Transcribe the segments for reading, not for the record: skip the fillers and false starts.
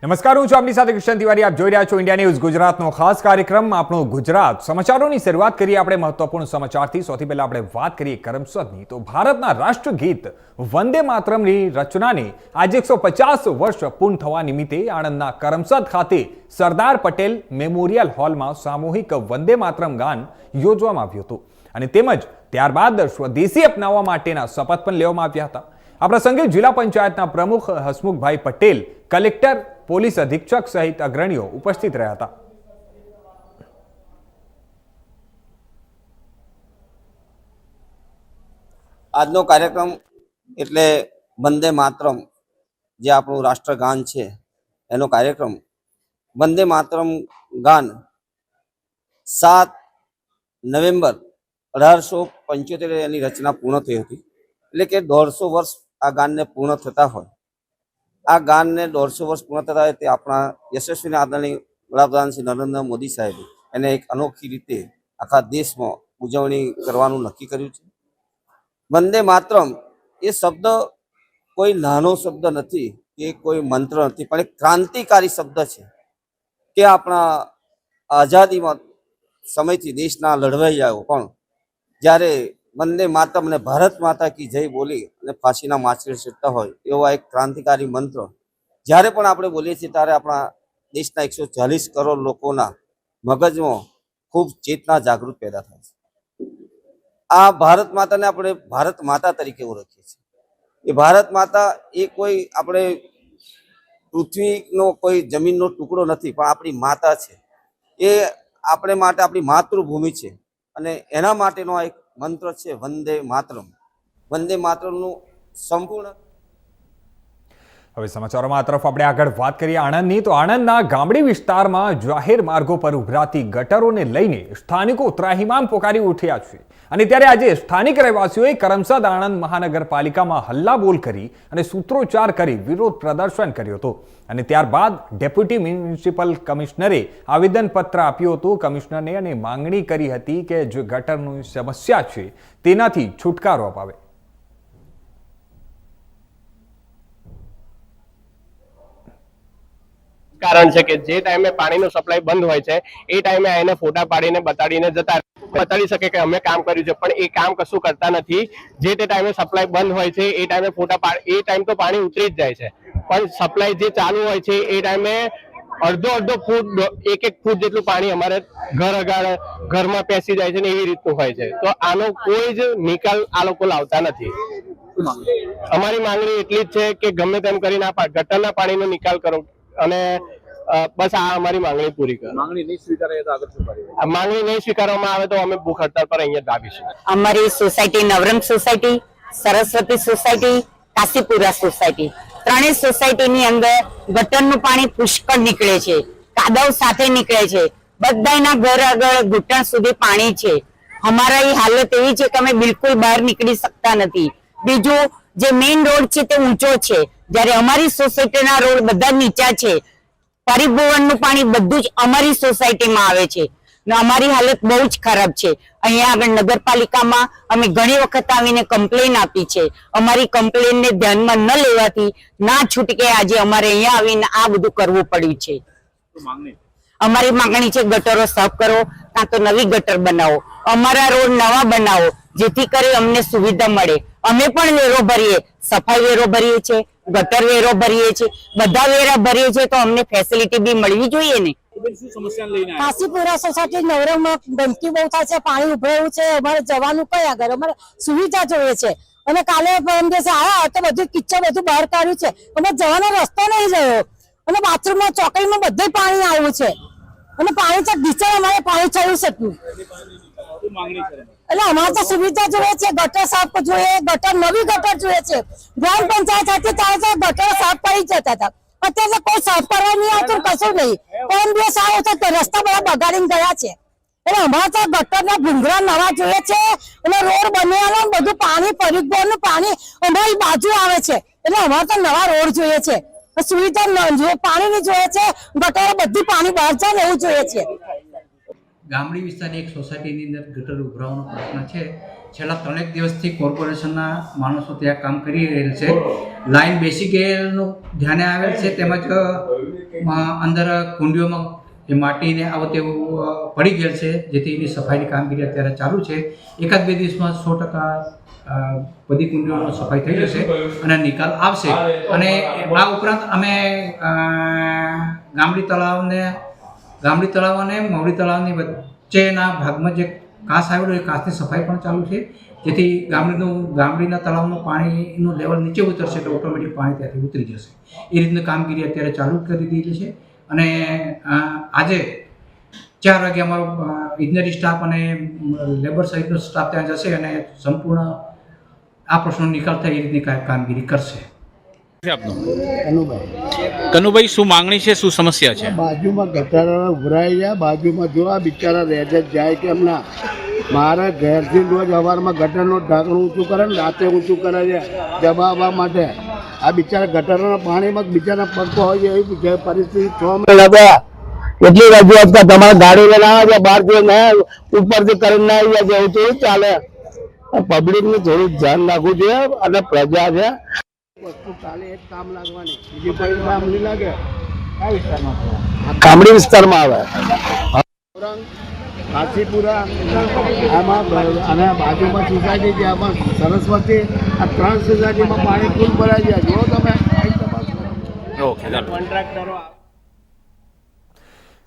નમસ્કાર, હું છું આપની સાથે કિશન તિવારી. આપ જોઈ રહ્યા છો ઇન્ડિયા ન્યૂઝ ગુજરાતનો ખાસ કાર્યક્રમ આપણું ગુજરાત. સમાચારોની શરૂઆત કરીએ આપણે મહત્વપૂર્ણ સમાચારથી. સૌથી પહેલા આપણે વાત કરીએ કરમસદની. તો ભારતના રાષ્ટ્રગીત વંદે માતરમની રચનાને આજે 150 વર્ષ પૂર્ણ થવા નિમિત્તે આણંદના કરમસદ ખાતે સરદાર પટેલ મેમોરિયલ હોલમાં સામૂહિક વંદે માતરમ ગાન યોજવામાં આવ્યું હતું અને તેમજ ત્યારબાદ સ્વદેશી અપનાવવા માટેના શપથ પણ લેવામાં આવ્યા હતા. આ પ્રસંગે જિલ્લા પંચાયતના પ્રમુખ હસમુખભાઈ પટેલ, કલેક્ટર, પોલીસ અધિક્ષક સહિત અગ્રણીઓ ઉપસ્થિત રહ્યા હતા. આજનો કાર્યક્રમ એટલે વંદે માતરમ, જે આપણું રાષ્ટ્રગાન છે એનો કાર્યક્રમ. વંદે માતરમ ગાન 7 નવેમ્બર 1875 એની રચના પૂર્ણ થઈ હતી. એટલે કે 150 વર્ષ આ ગાનને પૂર્ણ થતા હોય. આ ગાનને 150 વર્ષ પૂર્ણ થતા હોય તે આપણા યશસ્વી આદરણીય વડાપ્રધાન શ્રી નરેન્દ્ર મોદી સાહેબે એને એક અનોખી રીતે આખા દેશમાં ઉજવણી કરવાનું નક્કી કર્યું છે. વંદે માતરમ એ શબ્દ કોઈ નાનો શબ્દ નથી કે કોઈ મંત્ર નથી, પણ એક ક્રાંતિકારી શબ્દ છે કે આપણા આઝાદીમાં સમયથી દેશના લડવૈયાઓ પણ જ્યારે વંદે માતરમ અને ભારત માતા કી જય બોલી અને ફાંસીના માછલી ચડતા હોય એવા એક ક્રાંતિકારી મંત્ર જ્યારે પણ આપણે બોલીએ છીએ ત્યારે આપણા દેશના 140 કરોડ લોકોના મગજમાં ખૂબ ચેતના જાગૃત પેદા થાય છે. આ ભારત માતાને આપણે ભારત માતા તરીકે ઓળખીએ છીએ. એ ભારત માતા એ કોઈ આપણે પૃથ્વીનો કોઈ જમીનનો ટુકડો નથી, પણ આપણી માતા છે. એ આપણે માટે આપણી માતૃભૂમિ છે અને એના માટેનો એક મંત્ર છે વંદે માતરમ. વંદે માતરમનું સંપૂર્ણ. હવે સમાચારોમાં આ તરફ આપણે આગળ વાત કરીએ આણંદની. તો આણંદના ગામડી વિસ્તારમાં જાહેર માર્ગો પર ઉભરાતી ગટરોને લઈને સ્થાનિકો ત્રાહિમામ પોકારી ઉઠ્યા છે અને ત્યારે આજે સ્થાનિક રહેવાસીઓએ કરમસદ આણંદ મહાનગરપાલિકામાં હલ્લાબોલ કરી અને સૂત્રોચ્ચાર કરી વિરોધ પ્રદર્શન કર્યું હતું અને ત્યારબાદ ડેપ્યુટી મ્યુનિસિપલ કમિશનરે આવેદનપત્ર આપ્યું હતું કમિશનરને અને માંગણી કરી હતી કે જે ગટરની સમસ્યા છે તેનાથી છુટકારો અપાવે. કારણ છે કે જે ટાઈમે પાણીનો સપ્લાય બંધ હોય છે એ ટાઈમે એને ફોટા પાડીને બતાડી શકે કે અમે કામ કર્યું છે, પણ એ કામ કશું કરતા નથી. જે તે ટાઈમે સપ્લાય બંધ હોય છે એ ટાઈમે એ ટાઈમ તો પાણી ઉતરી જ જાય છે, પણ સપ્લાય જે ચાલુ હોય છે એ ટાઈમે અડધો ફૂટ 1 ફૂટ જેટલું પાણી અમારે ઘરમાં પેસી જાય છે ને એવી રીતનું હોય છે. તો આનો કોઈ જ નિકાલ આ લોકો લાવતા નથી. અમારી માંગણી એટલી જ છે કે ગમે તેમ કરીને આ ગટરના પાણીનો નિકાલ કરો અને બસ આ અમારી માંગણી પૂરી કરો. માંગણી નહીં સ્વીકારવામાં આવે તો અમે ભૂખ હડતાલ પર અહીંયા દાબીશું. અમારી સોસાયટી નવરંગ society, Saraswati society, Kashipura society, ત્રણેય સોસાયટીની અંદર ગટરનું પાણી પુષ્કળ નીકળે છે, કાદવ સાથે નીકળે છે. બધાના ઘર આગળ ઘૂંટણ સુધી પાણી છે. અમારી હાલત એવી છે કે અમે બિલકુલ બહાર નીકળી શકતા નથી. બીજું, જે મેઇન રોડ છે તે ઊંચો છે, જ્યારે અમારી સોસાયટીના રોડ બધા નીચા છે. પરિવહનનું પાણી બધું જ અમારી સોસાયટીમાં આવે છે. અમારી હાલત બહુ જ ખરાબ છે. અહીંયા આગળ નગરપાલિકામાં અમે ઘણી વખત આવીને કમ્પ્લેન આપી છે. અમારી કમ્પ્લેનને ધ્યાનમાં ન લેવાથી ના છૂટકે આજે અમારે અહીંયા આવીને આ બધું કરવું પડ્યું છે. અમારી માંગણી છે ગટરો સાફ કરો, કાં તો નવી ગટર બનાવો, અમારા રોડ નવા બનાવો, જેથી કરી અમને સુવિધા મળે. અમે પણ વેરો ભરીએ, સફાઈ વેરો ભરીએ છીએ, ગટર વેરો ભરીએ છીએ, બધા વેરા ભરીએ છીએ, તો અમને ફેસિલિટી બી મળવી જોઈએ ને. કાશીપુરા સોસાયટી નવરંગમાં ગંદકી બહુ થાય છે, પાણી ઉભરાયું છે. અમારે જવાનું કઈ આગળ અમારે સુવિધા જોઈએ છે. અને કાલે પરમ દિવસે આવ્યા તો બધું કિચન બધું બહાર કાઢ્યું છે. અમે જવાનો રસ્તો નહીં રહ્યો અને બાથરૂમમાં ચોકડીમાં બધે પાણી આવ્યું છે અને પાણી તો કિચન અમારે પાણી થયું છે એટલું. એટલે અમારે તો સુવિધા જોઈએ છે, ગટર સાફ જોઈએ, ગટર નવી ગટર જોઈએ છે. ગ્રામ પંચાયત હતી ત્યારે તો ગટર સાફ કરી જતા હતા, અત્યારે કોઈ સાફ કરવા નહીં આવતું, કશું નહીં. પરમ દિવસ આવ્યો તો રસ્તા બધા બગાડીને ગયા છે. એટલે અમારે તો ગટરના ભૂંગળા નવા જોઈએ છે અને રોડ બનેલા બધું પાણી પરિવહનનું પાણી અમારી બાજુ આવે છે. એટલે અમારે તો નવા રોડ જોઈએ છે, સુવિધા પાણીની જોઈએ છે, ગટરો બધી પાણી બહાર જાય ને એવું જોઈએ છે. ગામડી વિસ્તારની એક સોસાયટીની અંદર ગટર ઉભરાવાનો પ્રશ્ન છે. છેલ્લા 3 દિવસથી કોર્પોરેશનના માણસો ત્યાં કામ કરી રહેલ છે. લાઈન બેસી ગયેલનું ધ્યાને આવેલ છે, તેમજ અંદર કુંડીઓમાં જે માટીને આવો તેવું પડી ગયેલ છે, જેથી એની સફાઈની કામગીરી અત્યારે ચાલુ છે. 1-2 દિવસમાં 100% બધી કુંડીઓનો સફાઈ થઈ જશે અને નિકાલ આવશે. અને આ ઉપરાંત અમે ગામડી તળાવ અને મવડી તળાવની વચ્ચેના ભાગમાં જે કાંસ આવેલો એ કાંસની સફાઈ પણ ચાલુ છે, જેથી ગામડીના તળાવનું પાણીનું લેવલ નીચે ઉતરશે એટલે ઓટોમેટિક પાણી ત્યાંથી ઉતરી જશે. એ રીતની કામગીરી અત્યારે ચાલુ કરી દીધી છે. અને આજે 4 વાગે અમારો ઇજનેરી સ્ટાફ અને લેબર સહિતનો સ્ટાફ ત્યાં જશે અને સંપૂર્ણ આ પ્રશ્નનો નિકાલ થાય એ રીતની કામગીરી કરશે. કનુભાઈ, શું માંગણી છે, શું સમસ્યા છે? બાજુમાં ગટર ઉભરાઈ જાય, બાજુમાં જો આ બિચારા રહેજ જાય કેમ ના. મારા ઘરથી રોજ સવારમાં ગટરનું ઢાંકણું ઊંચું કરે ને રાતે ઊંચું કરે છે દબાવવા માટે. આ બિચારા ગટરના પાણીમાં બિચારા પડતો હોય છે એવી પરિસ્થિતિ 6 મહિના થયા. એટલી રજૂઆત કે તમારે ગાડી લઈને આવે છે બહાર જે ના ઉપરથી કરીને ના આવી જાય એવું તો ચાલે. પબ્લિકને થોડું ધ્યાન રાખવું જોઈએ અને પ્રજા છે વસ્તુ ચાલે એક કામ લાગવાની, બીજી કોઈ કામ નહીં લાગે. કયા વિસ્તારમાં? ગામડી વિસ્તારમાં આવે. કાશીપુરા આમાં અને બાજુમાં સોસાયટી છે, આમાં સરસ્વતી, આ 3 સોસાયટીમાં પાણી ફૂલ ભરાઈ ગયા. જો તમે ઓકે, ચાલો. કોન્ટ્રાક્ટરો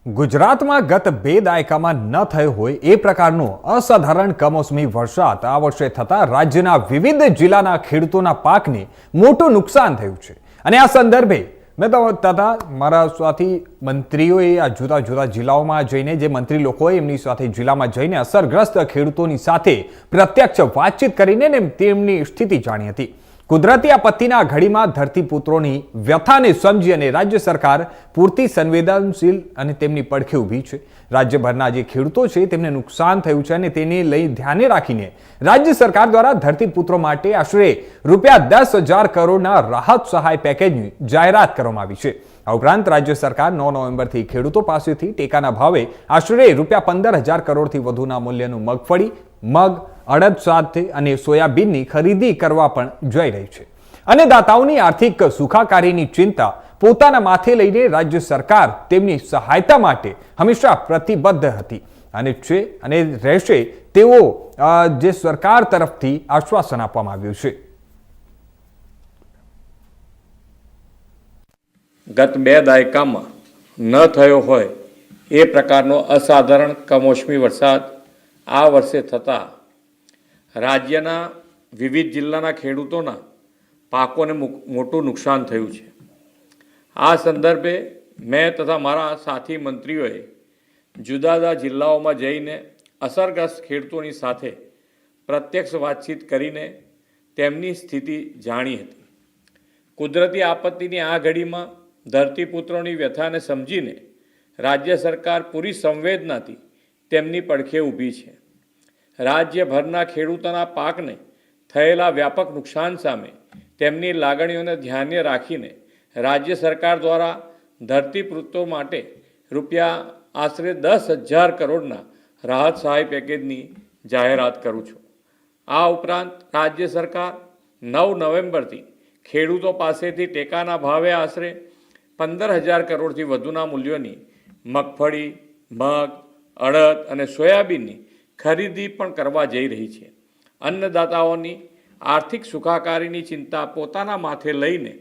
ગુજરાતમાં ગત 2 દાયકામાં ન થયો હોય એ પ્રકારનો અસાધારણ કમોસમી વરસાદ આ વર્ષે થતા રાજ્યના વિવિધ જિલ્લાના ખેડૂતોના પાકને મોટું નુકસાન થયું છે. અને આ સંદર્ભે મેં તથા મારા સાથી મંત્રીઓએ આ જુદા જુદા જિલ્લાઓમાં જઈને જે મંત્રી લોકોએ એમની સાથે જિલ્લામાં જઈને અસરગ્રસ્ત ખેડૂતોની સાથે પ્રત્યક્ષ વાતચીત કરીને તેમની સ્થિતિ જાણી હતી. કુદરતી આપત્તિના ઘડીમાં ધરતીપુત્રોની વ્યથાને સમજી અને રાજ્ય સરકાર પૂરતી સંવેદનશીલ અને તેમની પડખે ઊભી છે. રાજ્યભરના જે ખેડૂતો છે તેમને નુકસાન થયું છે અને તેને લઈ ધ્યાને રાખીને રાજ્ય સરકાર દ્વારા ધરતીપુત્રો માટે આશરે ₹10,000 કરોડના રાહત સહાય પેકેજની જાહેરાત કરવામાં આવી છે. આ ઉપરાંત રાજ્ય સરકાર 9 નવેમ્બરથી ખેડૂતો પાસેથી ટેકાના ભાવે આશરે ₹15,000 કરોડથી વધુના મૂલ્યનું મગફળી, મગ, અડદ સાથે અને સોયાબીનની ખરીદી કરવા પણ જઈ રહી છે. અને દાતાઓની આર્થિક સુખાકારીની ચિંતા પોતાના માથે લઈને રાજ્ય સરકાર તેમની સહાયતા માટે હંમેશા પ્રતિબદ્ધ હતી અને છે અને રહેશે તેવો જે સરકાર તરફથી આશ્વાસન આપવામાં આવ્યું છે. ગત 2 દાયકામાં ન થયો હોય એ પ્રકારનો અસાધારણ કમોસમી વરસાદ આ વર્ષે થતાં રાજ્યના વિવિધ જિલ્લાના ખેડૂતોના પાકોને મોટું નુકસાન થયું છે. આ સંદર્ભે મેં તથા મારા સાથી મંત્રીઓએ જુદા જુદા જિલ્લાઓમાં જઈને અસરગ્રસ્ત ખેડૂતોની સાથે પ્રત્યક્ષ વાતચીત કરીને તેમની સ્થિતિ જાણી હતી. કુદરતી આપત્તિની આ ઘડીમાં ધરતીપુત્રોની વ્યથાને સમજીને રાજ્ય સરકાર પૂરી સંવેદનાથી તેમની પડખે ઊભી છે. રાજ્યભરના ખેડૂતોના પાકને થયેલા વ્યાપક નુકસાન સામે તેમની લાગણીઓને ધ્યાને રાખીને રાજ્ય સરકાર દ્વારા ધરતીપુત્રો માટે આશરે ₹10,000 કરોડના રાહત સહાય પેકેજની જાહેરાત કરું છું. આ ઉપરાંત રાજ્ય સરકાર 9 નવેમ્બરથી ખેડૂતો પાસેથી ટેકાના ભાવે આશરે 15,000 કરોડથી વધુના મૂલ્યોની મગફળી, મગ, અડદ અને સોયાબીનની ખરીદી પણ કરવા જઈ રહી છે. અન્નદાતાઓની આર્થિક સુખાકારીની ચિંતા પોતાના માથે લઈને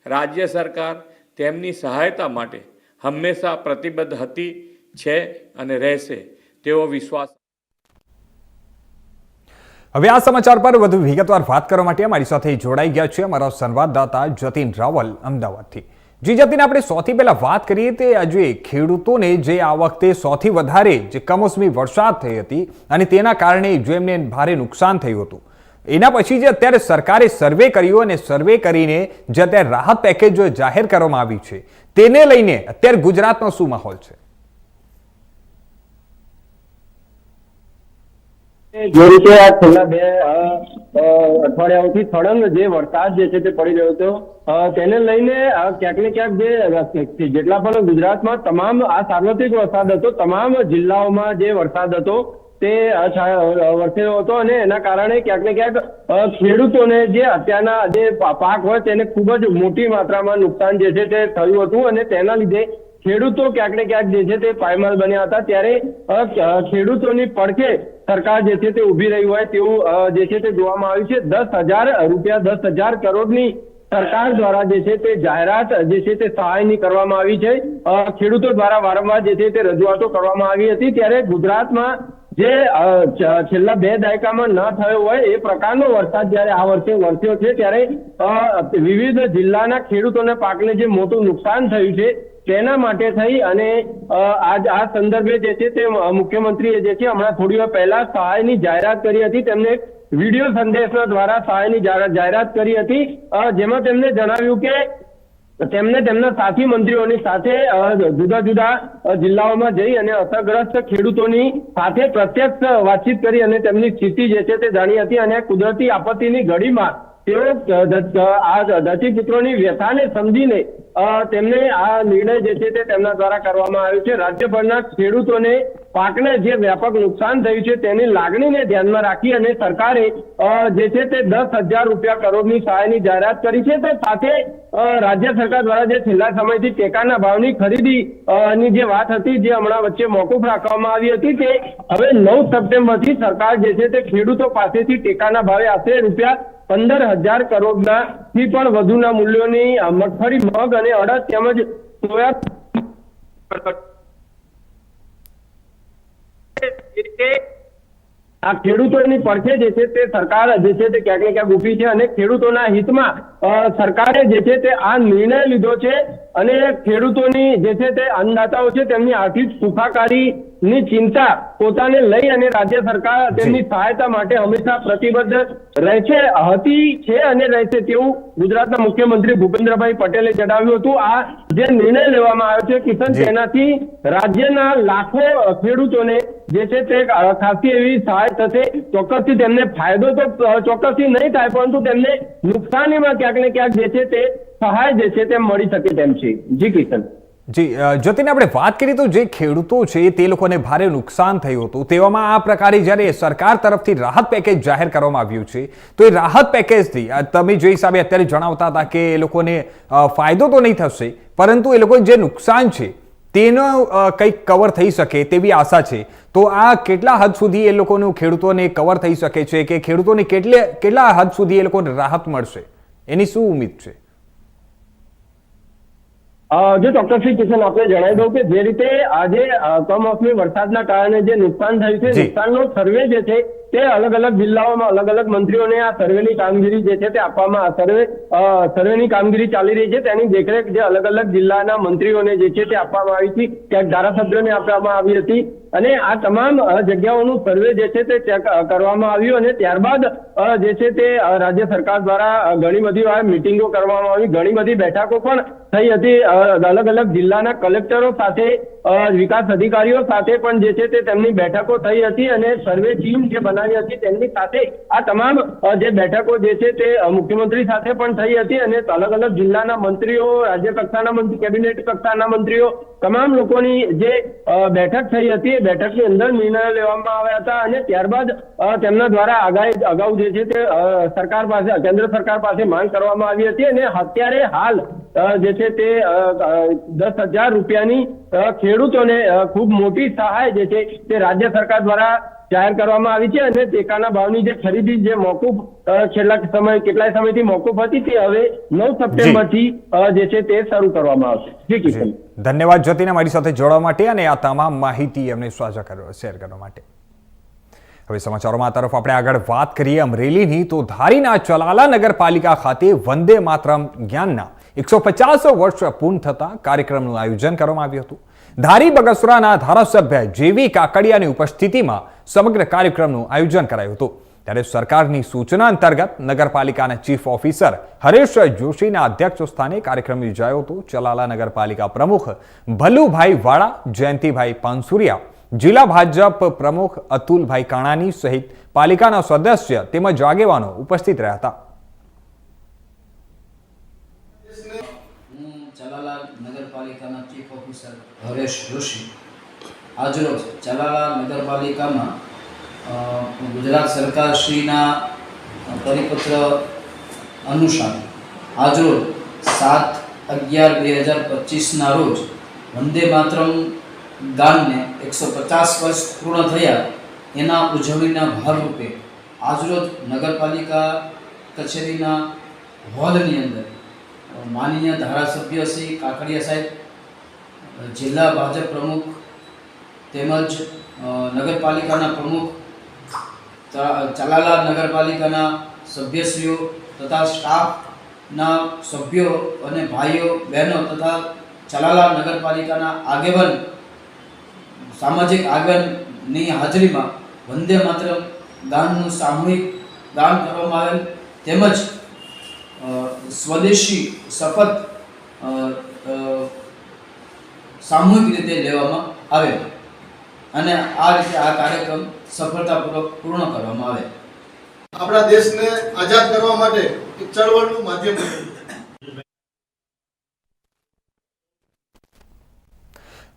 રાજ્ય સરકાર તેમની સહાયતા માટે હંમેશા પ્રતિબદ્ધ હતી, છે અને રહેશે તેવો વિશ્વાસ. હવે આ સમાચાર પર વધુ વિગતવાર વાત કરવા માટે અમારી સાથે જોડાઈ ગયા છે અમારા સંવાદદાતા જતીન રાવલ અમદાવાદથી. જી જતીન, આપણે સૌથી પહેલા વાત કરીએ તે આજે ખેડૂતોને જે આ વખતે સૌથી વધારે જે કમોસમી વરસાદ થઈ હતી અને તેના કારણે જેમને ભારે નુકસાન થયું હતું, એના પછી જે અત્યારે સરકારે સર્વે કર્યો અને સર્વે કરીને જે અત્યારે રાહત પેકેજ જાહેર કરવામાં આવ્યું છે તેને લઈને અત્યારે ગુજરાતનો શું માહોલ છે? જે રીતે આ છેલ્લા 2 અઠવાડિયાઓથી સળંગ જે વરસાદ જે છે તે પડી રહ્યો હતો તેને લઈને ક્યાંક ને ક્યાંક જે જેટલા પણ ગુજરાતમાં તમામ આ સાર્વત્રિક વરસાદ હતો, તમામ જિલ્લાઓમાં જે વરસાદ હતો તે વરસ્યો હતો અને એના કારણે ક્યાંક ને ક્યાંક ખેડૂતોને જે અત્યારના જે પાક હોય તેને ખૂબ જ મોટી માત્રામાં નુકસાન જે છે તે થયું હતું અને તેના લીધે ખેડૂતો ક્યાંક ને ક્યાંક જે છે તે પાયમાલ બન્યા હતા. ત્યારે ખેડૂતોની પડખે સરકાર જે છે તે ઉભી રહી હોય તેવું જે છે તે જોવામાં આવ્યું છે. 10,000 રૂપિયા 10,000 કરોડની સરકાર દ્વારા જે છે તે જાહેરાત જે છે તે સહાયની કરવામાં આવી છે. ખેડૂતો દ્વારા વારંવાર જે છે તે રજૂઆતો કરવામાં આવી હતી. ત્યારે ગુજરાતમાં જે છેલ્લા 2 દાયકામાં ન થયો હોય એ પ્રકારનો વરસાદ જયારે આ વર્ષે વરસ્યો છે ત્યારે વિવિધ જિલ્લાના ખેડૂતોના પાકને જે મોટું નુકસાન થયું છે તેના માટે થઈ અને આ સંદર્ભે જે છે તે મુખ્યમંત્રીએ જે છે હમણાં થોડી વાર પહેલા સહાયની જાહેરાત કરી હતી. તેમને વિડીયો સંદેશના દ્વારા સહાયની જાહેરાત કરી હતી, જેમાં તેમને જણાવ્યું કે તેમને તેમના સાથી મંત્રીઓની સાથે જુદા જુદા જિલ્લાઓમાં જઈ અને અસરગ્રસ્ત ખેડૂતોની સાથે પ્રત્યક્ષ વાતચીત કરી અને તેમની સ્થિતિ જે છે તે જાણી હતી. અને કુદરતી આપત્તિની ઘડીમાં તેઓ આ ધરતીપુત્રોની વ્યથાને સમજીને તેમને આ નિર્ણય જે છે તે તેમના દ્વારા કરવામાં આવ્યો છે. રાજ્યભરના ખેડૂતોને પાકને જે વ્યાપક નુકસાન થયું છે તેની લાગણીને ધ્યાનમાં રાખી અને સરકારે જે છે તે 10,000 રૂપિયા કરોડની સહાયની જાહેરાત કરી છે. તો સાથે રાજ્ય સરકાર દ્વારા જે છેલ્લા સમયથી ટેકાના ભાવની ખરીદી ની જે વાત હતી, જે હમણાં વચ્ચે મોકૂફ રાખવામાં આવી હતી, તે હવે 9 સપ્ટેમ્બરથી સરકાર જે છે તે ખેડૂતો પાસેથી ટેકાના ભાવે આશરે રૂપિયા 15,000 કરોડના થી પણ વધુના મૂલ્યોની મગફળી, મગ અને અડદ તેમજ સોયા આ ખેડૂતોની પડખે જે છે તે સરકાર જે છે તે ક્યાંક ને ક્યાંક ઊભી છે અને ખેડૂતોના હિતમાં સરકારે જે છે તે આ નિર્ણય લીધો છે. અને ખેડૂતોની જે છે તે અન્નદાતાઓ છે તેમની આર્થિક સુખાકારીની ચિંતા પોતાને લઈ અને રાજ્ય સરકાર તેમની સહાયતા માટે હંમેશા પ્રતિબદ્ધ છે અને રહેશે તેવું ગુજરાતના મુખ્યમંત્રી ભૂપેન્દ્રભાઈ પટેલે જણાવ્યું હતું. આ જે નિર્ણય લેવામાં આવ્યો છે કિશન, તેનાથી રાજ્યના લાખો ખેડૂતોને જે છે તે ખાસી એવી સહાય થશે. ચોક્કસથી તેમને ફાયદો તો ચોક્કસથી નહીં થાય, પરંતુ તેમને નુકસાનીમાં ક્યાંક ને ક્યાંક જે છે તે સહાય જે છે તે મળી શકે તેમ છે. જી કિશન. જી જ્યોતિને આપણે વાત કરી તો જે ખેડૂતો છે તે લોકોને ભારે નુકસાન થયું હતું, તેવામાં આ પ્રકારે જ્યારે સરકાર તરફથી રાહત પેકેજ જાહેર કરવામાં આવ્યું છે તો એ રાહત પેકેજથી તમે જે હિસાબે અત્યારે જણાવતા હતા કે એ લોકોને ફાયદો તો નહીં થશે, પરંતુ એ લોકોને જે નુકસાન છે તેનો કંઈક કવર થઈ શકે તેવી આશા છે. તો આ કેટલા હદ સુધી એ લોકોનું ખેડૂતોને કવર થઈ શકે છે કે ખેડૂતોને કેટલા હદ સુધી એ લોકોને રાહત મળશે, એની શું ઉમ્મીદ છે? જો ચોક્કસથી કિશન આપણે જણાવી દઉં કે જે રીતે આજે કમોસમી વરસાદના કારણે જે નુકસાન થયું છે, નુકસાનનો સર્વે જે છે તે અલગ અલગ જિલ્લાઓમાં અલગ અલગ મંત્રીઓને આ સર્વેની કામગીરી જે છે તે આપવામાં સર્વેની કામગીરી ચાલી રહી છે. તેની દેખરેખ જે અલગ અલગ જિલ્લાના મંત્રીઓને જે છે તે આપવામાં આવી હતી, ક્યાંક ધારાસભ્યોને આપવામાં આવી હતી. અને આ તમામ જગ્યાઓનું સર્વે જે છે તે ચેક કરવામાં આવ્યું અને ત્યારબાદ જે છે તે રાજ્ય સરકાર દ્વારા ઘણી બધી વાર મિટિંગો કરવામાં આવી, ઘણી બધી બેઠકો પણ થઈ હતી. અલગ અલગ જિલ્લાના કલેક્ટરો સાથે, વિકાસ અધિકારીઓ સાથે પણ જે છે તે તેમની બેઠકો થઈ હતી અને સર્વે ટીમ જે બનાવી હતી તેમની સાથે આ તમામ જે બેઠકો જે છે તે મુખ્યમંત્રી સાથે પણ થઈ હતી. અને અલગ અલગ જિલ્લાના મંત્રીઓ, રાજ્ય કક્ષાના મંત્રી, કેબિનેટ કક્ષાના મંત્રીઓ, તમામ લોકોની જે બેઠક થઈ હતી, બેઠકની અંદર નિર્ણયો લેવામાં આવ્યા હતા. અને ત્યારબાદ તેમના દ્વારા અગાઉ જે છે તે સરકાર પાસે, કેન્દ્ર સરકાર પાસે માંગ કરવામાં આવી હતી. અને અત્યારે હાલ જે છે તે 10,000 રૂપિયાની ખેડૂતોને ખૂબ મોટી સહાય જે છે તે રાજ્ય સરકાર દ્વારા જાહેર કરવામાં આવી છે. અને ટેકાના ભાવની જે ખરીદી જે મોકૂફ કેટલાય સમયથી મોકૂફ હતી, તે હવે 9 સપ્ટેમ્બરથી જે છે તે શરૂ કરવામાં આવશે. જી કિશન. ધન્યવાદ જ્યોતિને મારી સાથે જોડવા માટે અને આ તમામ માહિતી અમને શેર કરવા માટે. હવે સમાચારોમાં તરફ આપણે આગળ વાત કરીએ અમરેલીની, તો ધારીના ચલાલા નગરપાલિકા ખાતે વંદે માતરમ જ્ઞાનના 150 વર્ષ પૂર્ણ થતા કાર્યક્રમનું આયોજન કરવામાં આવ્યું હતું. ધારી બગસરાના ધારાસભ્ય જેવી કાકડિયાની ઉપસ્થિતિમાં સમગ્ર કાર્યક્રમનું આયોજન કરાયું હતું. ત્યારે સરકારની સૂચના અંતર્ગત નગરપાલિકાના ચીફ ઓફિસર હરેશ જોશીના અધ્યક્ષ સ્થાને કાર્યક્રમ યોજાયો હતો. ચલાલા નગરપાલિકા પ્રમુખ ભલુભાઈ વાળા, જયંતિભાઈ પાનસુરિયા, જિલ્લા ભાજપ પ્રમુખ અતુલભાઈ કાણાની સહિત પાલિકાના સદસ્ય તેમજ આગેવાનો ઉપસ્થિત રહ્યા હતા. ચલાલા નગરપાલિકાના ચીફ ઓફિસર હરેશ જોશી આજરોજ ચલાલા નગરપાલિકામાં ગુજરાત સરકારશ્રીના પરિપત્ર અનુસાર આજરોજ 7/11/2025ના રોજ વંદે માતરમ ગાનને 150 વર્ષ પૂર્ણ થયા એના ઉજવણીના ભાગરૂપે આજરોજ નગરપાલિકા કચેરીના હોલની અંદર માનનીય ધારાસભ્ય શ્રી કાકડિયા સાહેબ, જિલ્લા ભાજપ પ્રમુખ તેમજ નગરપાલિકાના પ્રમુખ, ચલાલા નગરપાલિકાના સભ્યશ્રીઓ તથા સ્ટાફના સભ્યો અને ભાઈઓ બહેનો તથા ચલાલા નગરપાલિકાના આગેવાન સામાજિક આગેવાનની હાજરીમાં વંદે માતરમ ગાનનું સામૂહિક ગાન કરવામાં આવેલ તેમજ સ્વદેશી શપથ સામૂહિક રીતે લેવામાં આવેલ અને આ રીતે આ કાર્યક્રમ સફળતાપૂર્વક પૂર્ણ કરવામાં આવે. આપણા દેશને આઝાદ કરવા માટે એક ચળવળનું માધ્યમ બન્યું.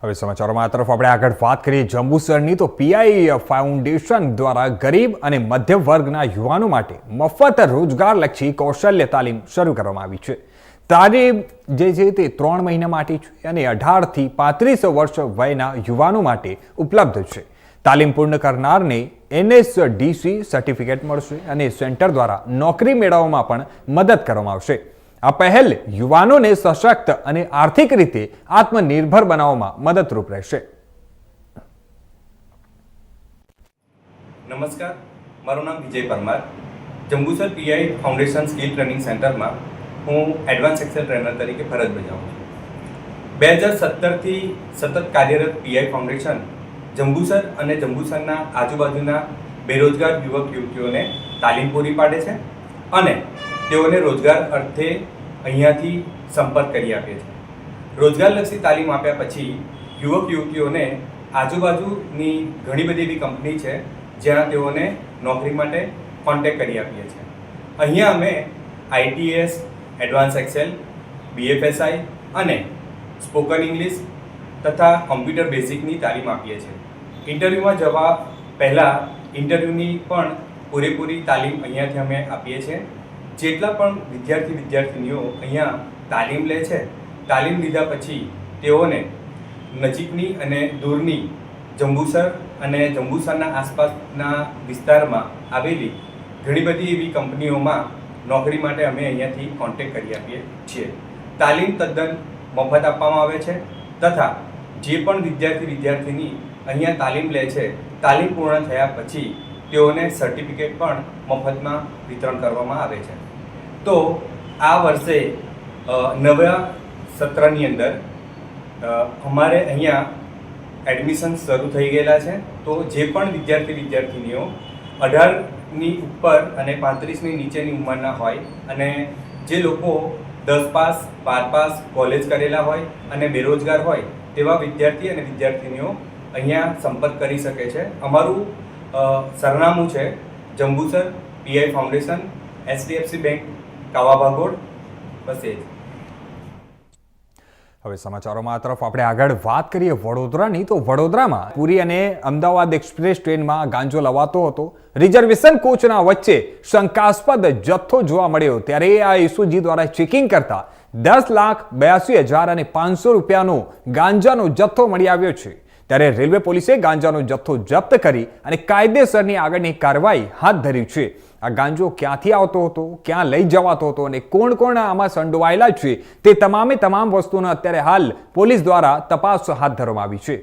હવે સમાચારોમાં આ તરફ આપણે આગળ વાત કરીએ જંબુસરની તો પીઆઈ ફાઉન્ડેશન દ્વારા ગરીબ અને મધ્યમ વર્ગના યુવાનો માટે મફત રોજગારલક્ષી કૌશલ્ય તાલીમ શરૂ કરવામાં આવી છે. તાલીમ જે છે તે 3 મહિના માટે છે અને 18 થી 35 વર્ષ વયના યુવાનો માટે ઉપલબ્ધ છે. તાલીમ પૂર્ણ કરનારને NSDC સર્ટિફિકેટ મળશે અને સેન્ટર દ્વારા નોકરી મેળવવામાં પણ મદદ કરવામાં આવશે. આ પહેલ યુવાનોને સશક્ત અને આર્થિક રીતે આત્મનિર્ભર બનાવવામાં મદદરૂપ રહેશે. નમસ્કાર, મારું નામ Vijay Parmar. Jambusar P I foundation skill training સેન્ટરમાં હું એડવાન્સ એક્સેલ ટ્રેનર તરીકે ફરજ બજાવું છું. 2017થી સતત કાર્યરત પીઆઈ ફાઉન્ડેશન જંબુસર અને જંબુસરના આજુબાજુના બેરોજગાર યુવક યુવતીઓને તાલીમ પૂરી પાડે છે અને તેઓને રોજગાર અર્થે અહીંયાથી સંપર્ક કરી આપે છે. રોજગારલક્ષી તાલીમ આપ્યા પછી યુવક યુવતીઓને આજુબાજુની ઘણી બધી એવી કંપની છે જ્યાં તેઓને નોકરી માટે કોન્ટેક્ટ કરી આપીએ છીએ. અહીંયા અમે ITS, એડવાન્સ એક્સેલ, BFSI અને સ્પોકન ઇંગ્લિશ તથા કોમ્પ્યુટર બેઝિકની તાલીમ આપીએ છીએ. ઇન્ટરવ્યૂમાં જવા પહેલાં ઇન્ટરવ્યૂની પણ પૂરેપૂરી તાલીમ અહીંયાથી અમે આપીએ છીએ. જેટલા પણ વિદ્યાર્થીનીઓ અહીંયા તાલીમ લે છે, તાલીમ લીધા પછી તેઓને નજીકની અને દૂરની જંબુસર અને જંબુસરના આસપાસના વિસ્તારમાં આવેલી ઘણી બધી એવી કંપનીઓમાં નોકરી માટે અમે અહીંયાથી કોન્ટેક્ટ કરી આપીએ છીએ. તાલીમ તદ્દન મફત આપવામાં આવે છે તથા જે પણ વિદ્યાર્થીની અહીંયા તાલીમ લે છે, તાલીમ પૂર્ણ થયા પછી તેઓને સર્ટિફિકેટ પણ મફતમાં વિતરણ કરવામાં આવે છે. તો આ વર્ષે નવા સત્રની અંદર અમારે અહીંયા એડમિશન શરૂ થઈ ગયેલા છે. તો જે પણ વિદ્યાર્થીનીઓ 18ની ઉપર અને 35ની નીચેની ઉંમરના હોય અને જે લોકો 10 પાસ, 12 પાસ, કોલેજ કરેલા હોય અને બેરોજગાર હોય તેવા વિદ્યાર્થી અને વિદ્યાર્થીનીઓ અહીંયા સંપર્ક કરી શકે છે. અમારું સરનામું છે Jambusar P I foundation, HDFC bank, Kava Bhagol. બસ એ જ. હવે સમાચારોમાં આ તરફ આપણે આગળ વાત કરીએ વડોદરાની તો વડોદરામાં પુરી અને અમદાવાદ એક્સપ્રેસ ટ્રેનમાં ગાંજો લવાતો હતો. રિઝર્વેશન કોચના વચ્ચે શંકાસ્પદ જથ્થો જોવા મળ્યો ત્યારે આ એસઓજી દ્વારા ચેકિંગ કરતા 10,82,000 અને 500 રૂપિયાનો ગાંજાનો જથ્થો મળી આવ્યો છે. ત્યારે રેલવે પોલીસે ગાંજાનો જથ્થો જપ્ત કરી અને કાયદેસરની આગળની કાર્યવાહી હાથ ધરી છે. આ ગાંજો ક્યાંથી આવતો હતો, ક્યાં લઈ જવાતો હતો અને કોણ કોણ આમાં સંડોવાયેલા છે તે તમામ વસ્તુનો અત્યારે હાલ પોલીસ દ્વારા તપાસ હાથ ધરવામાં આવી છે.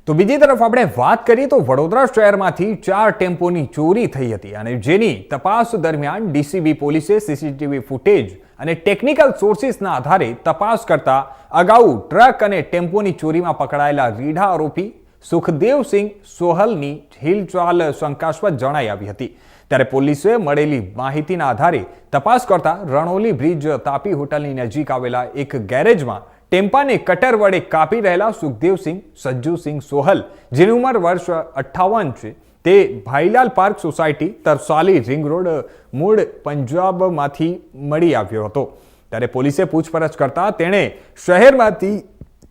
તો બીજી તરફ આપણે વાત કરીએ તો વડોદરા શહેરમાંથી 4 ટેમ્પોની ચોરી થઈ હતી અને જેની તપાસ દરમિયાન ડીસીબી પોલીસે સીસીટીવી ફૂટેજ અને ટેકનિકલ સોર્સિસના આધારે તપાસ કરતા અગાઉ ટ્રક અને ટેમ્પોની ચોરીમાં પકડાયેલા રીઢા આરોપી સુખદેવસિંહ સોહલની હિલચાલ શંકાસ્પદ જણાઈ આવી હતી. ત્યારે પોલીસે મળેલી માહિતીના આધારે તપાસ કરતા રણોલી બ્રિજ તાપી હોટલની નજીક આવેલા એક ગેરેજમાં ટેમ્પાને કટર વડે કાપી રહેલા સુખદેવસિંહ સજ્જુસિંહ સોહલ, જેની ઉંમર વર્ષ 58 છે, તે Bhailal park society Tarsali ring road મૂળ પંજાબમાંથી મળી આવ્યો હતો. ત્યારે પોલીસે પૂછપરછ કરતા તેણે શહેરમાંથી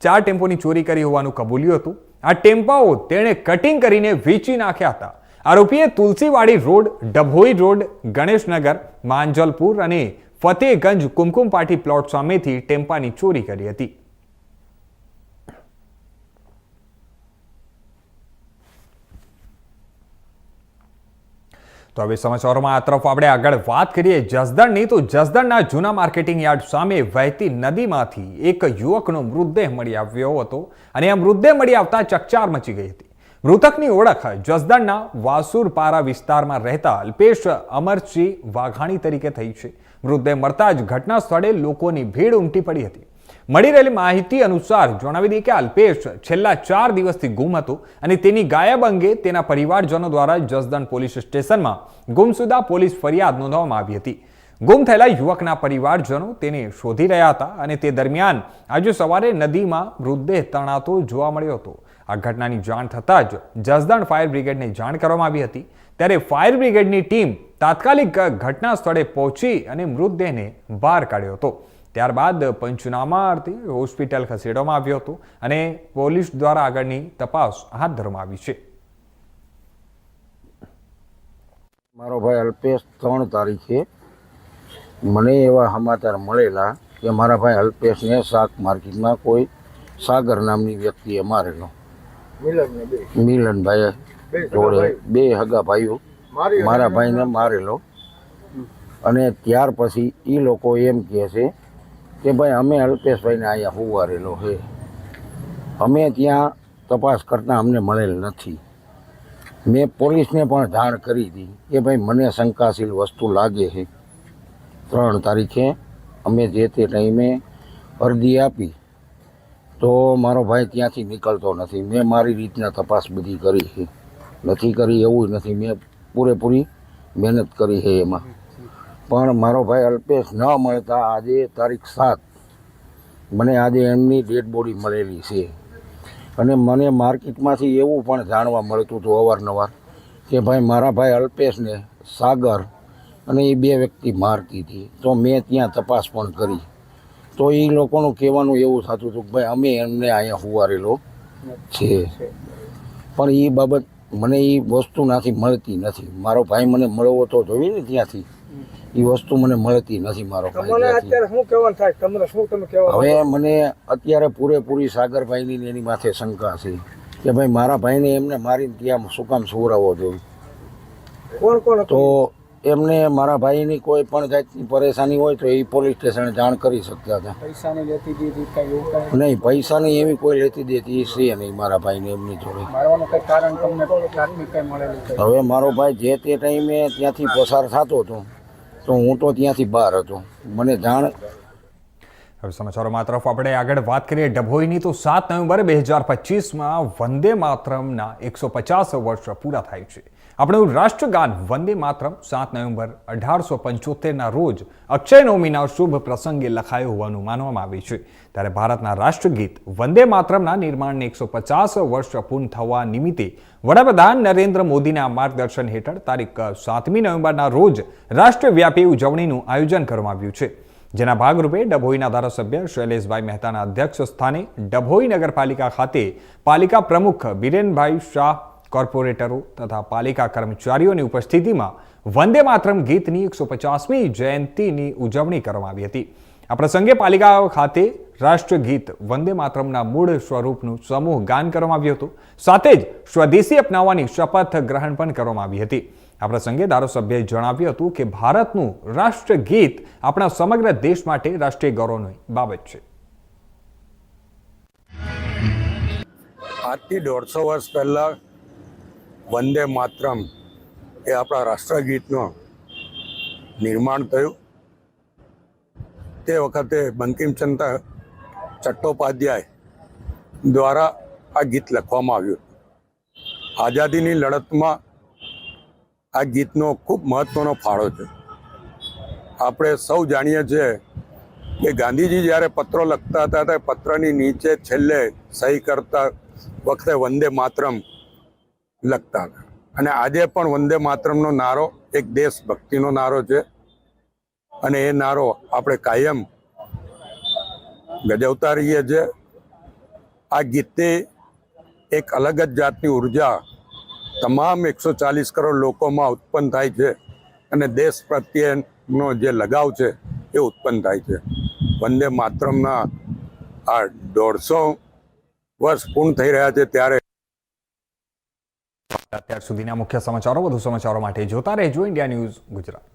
4 ટેમ્પોની ચોરી કરી હોવાનું કબૂલ્યું હતું. આ ટેમ્પાઓ તેણે કટિંગ કરીને વેચી નાખ્યા હતા. આરોપીએ તુલસીવાડી રોડ, ડભોઈ રોડ, ગણેશનગર, માંજલપુર અને ફતેહગંજ કુમકુમ પાર્ટી પ્લોટ સામેથી ટેમ્પાની ચોરી કરી હતી. તો હવે સમાચારોમાં આ તરફ આપણે આગળ વાત કરીએ જસદણની. તો જસદણના જૂના માર્કેટિંગ યાર્ડ સામે વહેતી નદીમાંથી એક યુવકનો મૃતદેહ મળી આવ્યો હતો અને આ મૃતદેહ મળી આવતા ચકચાર મચી ગઈ હતી. મૃતકની ઓળખ જસદણના વાસુરપારા વિસ્તારમાં રહેતા અલ્પેશ અમરસિંહ વાઘાણી તરીકે થઈ છે. મૃતદેહ મળતા જ ઘટના સ્થળે લોકોની ભીડ ઉમટી પડી હતી. મળી રહેલી માહિતી અનુસાર જણાવી દઈએ કે અલ્પેશ છેલ્લા 4 દિવસથી ગુમ હતો અને તેની ગાયબ અંગે તેના પરિવારજનો દ્વારા જસદણ પોલીસ સ્ટેશનમાં ગુમસુદા પોલીસ ફરિયાદ નોંધવામાં આવી હતી. ગુમ થયેલા યુવકના પરિવારજનો તેને શોધી રહ્યા હતા અને તે દરમિયાન આજે સવારે નદીમાં મૃતદેહ તણાતો જોવા મળ્યો હતો. આ ઘટનાની જાણ થતાં જ જસદણ ફાયર બ્રિગેડને જાણ કરવામાં આવી હતી. ત્યારે ફાયર બ્રિગેડની ટીમ તાત્કાલિક ઘટના સ્થળે પહોંચી અને મૃતદેહને બહાર કાઢ્યો હતો. ત્યારબાદ પંચનામાર્થે હોસ્પિટલ ખસેડવામાં આવ્યો હતો અને પોલીસ દ્વારા આગળની તપાસ હાથ ધરવામાં આવી છે. મારો ભાઈ અલ્પેશ 3 તારીખે મને એવા સમાચાર મળેલા કે મારા ભાઈ અલ્પેશને શાક માર્કેટમાં કોઈ સાગર નામની વ્યક્તિએ મારેલો. મિલનભાઈ જોડે 2 હગા ભાઈઓ મારા ભાઈને મારેલો. અને ત્યાર પછી એ લોકો એમ કહે છે કે ભાઈ અમે અલ્પેશભાઈને અહીંયા હુવારેલો છે. અમે ત્યાં તપાસ કરતાં અમને મળેલ નથી. મેં પોલીસને પણ જાણ કરી હતી કે ભાઈ મને શંકાશીલ વસ્તુ લાગે છે. 3 તારીખે અમે જે તે ટાઈમે અરજી આપી તો મારો ભાઈ ત્યાંથી નીકળતો નથી. મેં મારી રીતના તપાસ બધી કરી છે, નથી કરી એવું નથી, મેં પૂરેપૂરી મહેનત કરી છે એમાં. પણ મારો ભાઈ અલ્પેશ ન મળતા આજે તારીખ 7 મને આજે એમની ડેડ બોડી મળેલી છે. અને મને માર્કેટમાંથી એવું પણ જાણવા મળતું હતું અવારનવાર કે ભાઈ મારા ભાઈ અલ્પેશને સાગર અને એ 2 વ્યક્તિ મારતી હતી. તો મેં ત્યાં તપાસ પણ કરી તો એ લોકોનું કહેવાનું એવું થતું હતું કે ભાઈ અમે એમને અહીંયા હુવારેલો છે. પણ એ બાબત મને એ વસ્તુ નાથી મળતી નથી. મારો ભાઈ મને મળવો તો જોઈએ ને ત્યાંથી, એ વસ્તુ મને મળતી નથી. મારો હવે મને અત્યારે પૂરેપૂરી સાગરભાઈની એની માથે શંકા છે કે ભાઈ મારા ભાઈને એમને મારીને ત્યાં શું કામ સુવરાવવો જોઈએ. તો એમને મારા ભાઈની કોઈ પણ જાતની પરેશાની હોય તો એ પોલીસ સ્ટેશને જાણ કરી શકતા હતા. નહીં, પૈસાની એવી કોઈ લેતી દેતી છે નહીં મારા ભાઈને એમની જોડે. હવે મારો ભાઈ જે તે ટાઈમે ત્યાંથી પસાર થતો હતો તો હું તો ત્યાંથી બહાર હતો, મને જાણ. હવે સમાચારોમાં તરફ આપણે આગળ વાત કરીએ ડભોઈની. તો 7 નવેમ્બર 2025માં વંદે માતરમના 150 વર્ષ પૂરા થાય છે. આપણું રાષ્ટ્રગાન વંદે માતરમ 7 નવેમ્બર 1875ના રોજ અક્ષય નવમીના શુભ પ્રસંગે લખાયું હોવાનું માનવામાં આવે છે. ત્યારે ભારતના રાષ્ટ્રગીત વંદે માતરમના નિર્માણને 150 વર્ષ પૂર્ણ થવા નિમિત્તે વડાપ્રધાન નરેન્દ્ર મોદીના માર્ગદર્શન હેઠળ તારીખ 7મી નવેમ્બરના રોજ રાષ્ટ્રવ્યાપી ઉજવણીનું આયોજન કરવામાં આવ્યું છે. જેના ભાગરૂપે ડભોઈના ધારાસભ્ય શૈલેષભાઈ મહેતાના અધ્યક્ષ સ્થાને ડભોઈ નગરપાલિકા ખાતે પાલિકા પ્રમુખ બિરેનભાઈ શાહ, કોર્પોરેટરો તથા પાલિકા કર્મચારીઓની ઉપસ્થિતિમાં વંદે માતરમ ગીતની 150મી જયંતિની ઉજવણી કરવામાં આવી હતી. આ પ્રસંગે પાલિકા ખાતે રાષ્ટ્રગીત વંદે માતરમના મૂળ સ્વરૂપનું સમૂહ ગાન કરવામાં આવ્યું હતું. સાથે જ સ્વદેશી અપનાવવાની શપથ ગ્રહણ પણ કરવામાં આવી હતી. આ પ્રસંગે ધારાસભ્યએ જણાવ્યું હતું કે ભારતનું રાષ્ટ્રગીત આપણા સમગ્ર દેશ માટે રાષ્ટ્રીય ગૌરવની બાબત છે. આજથી 150 વર્ષ પહેલાં વંદે માતરમ એ આપણા રાષ્ટ્રગીતનું નિર્માણ થયું. તે વખતે બંકિમચંદ્ર ચટ્ટોપાધ્યાય દ્વારા આ ગીત લખવામાં આવ્યું. આઝાદીની લડતમાં આ ગીતનો ખૂબ મહત્વનો ફાળો છે. આપણે સૌ જાણીએ છીએ કે ગાંધીજી જ્યારે પત્રો લખતા હતા ત્યારે પત્રની નીચે છેલ્લે સહી કરતા વખતે વંદે માતરમ લખતા હતા. અને આજે પણ વંદે માતરમનો નારો એક દેશભક્તિનો નારો છે અને એ નારો આપણે કાયમ ગજવતા રહીએ છીએ. આ ગીતની એક અલગ જ જાતની ઉર્જા તમામ 140 કરોડ લોકોમાં ઉત્પન્ન થાય છે અને દેશ પ્રત્યેનો જે લગાવ છે એ ઉત્પન્ન થાય છે. વંદે માતરમના આ 150 વર્ષ પૂર્ણ થઈ રહ્યા છે ત્યારે અત્યાર સુધીના મુખ્ય સમાચારો. વધુ સમાચારો માટે જોતા રહેજો ઇન્ડિયા ન્યૂઝ ગુજરાત.